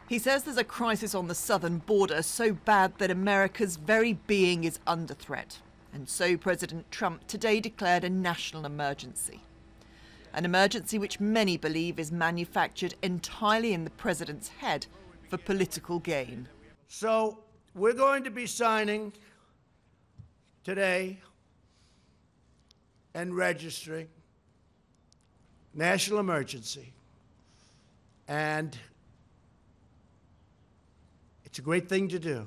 He says there's a crisis on the southern border so bad that America's very being is under threat. And so President Trump today declared a national emergency. An emergency which many believe is manufactured entirely in the president's head for political gain. So we're going to be signing today and registering national emergency. And it's a great thing to do.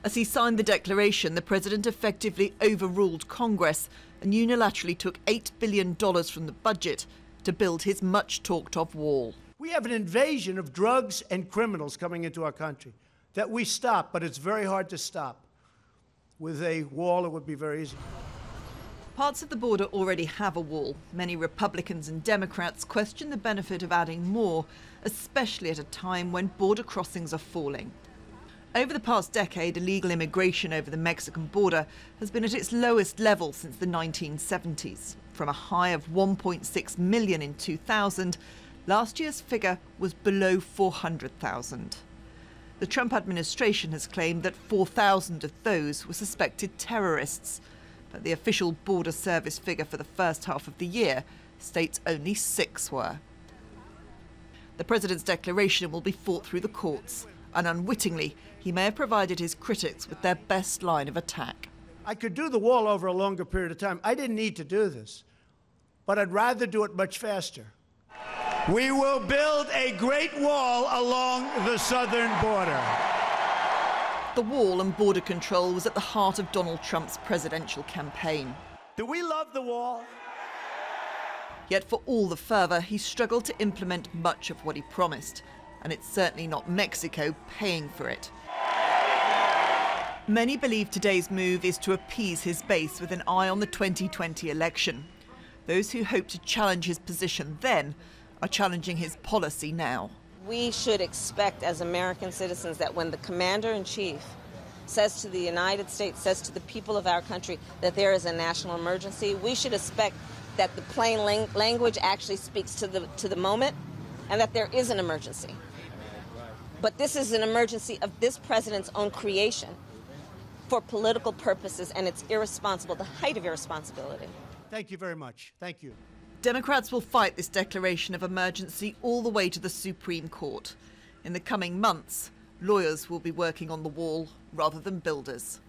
As he signed the declaration, the president effectively overruled Congress and unilaterally took $8 billion from the budget to build his much-talked-of wall. We have an invasion of drugs and criminals coming into our country that we stop, but it's very hard to stop. With a wall, it would be very easy. Parts of the border already have a wall. Many Republicans and Democrats question the benefit of adding more, especially at a time when border crossings are falling. Over the past decade, illegal immigration over the Mexican border has been at its lowest level since the 1970s. From a high of 1.6 million in 2000, last year's figure was below 400,000. The Trump administration has claimed that 4,000 of those were suspected terrorists, but the official Border Service figure for the first half of the year states only 6 were. The president's declaration will be fought through the courts, and unwittingly, he may have provided his critics with their best line of attack. I could do the wall over a longer period of time. I didn't need to do this, but I'd rather do it much faster. We will build a great wall along the southern border. The wall and border control was at the heart of Donald Trump's presidential campaign. Do we love the wall? Yet for all the fervour, he struggled to implement much of what he promised. And it's certainly not Mexico paying for it. Many believe today's move is to appease his base with an eye on the 2020 election. Those who hope to challenge his position then are challenging his policy now. We should expect as American citizens that when the commander-in-chief says to the United States, says to the people of our country that there is a national emergency, we should expect that the plain language actually speaks to the moment and that there is an emergency. But this is an emergency of this president's own creation for political purposes, and it's irresponsible, the height of irresponsibility. Thank you very much. Thank you. Democrats will fight this declaration of emergency all the way to the Supreme Court. In the coming months, lawyers will be working on the wall rather than builders.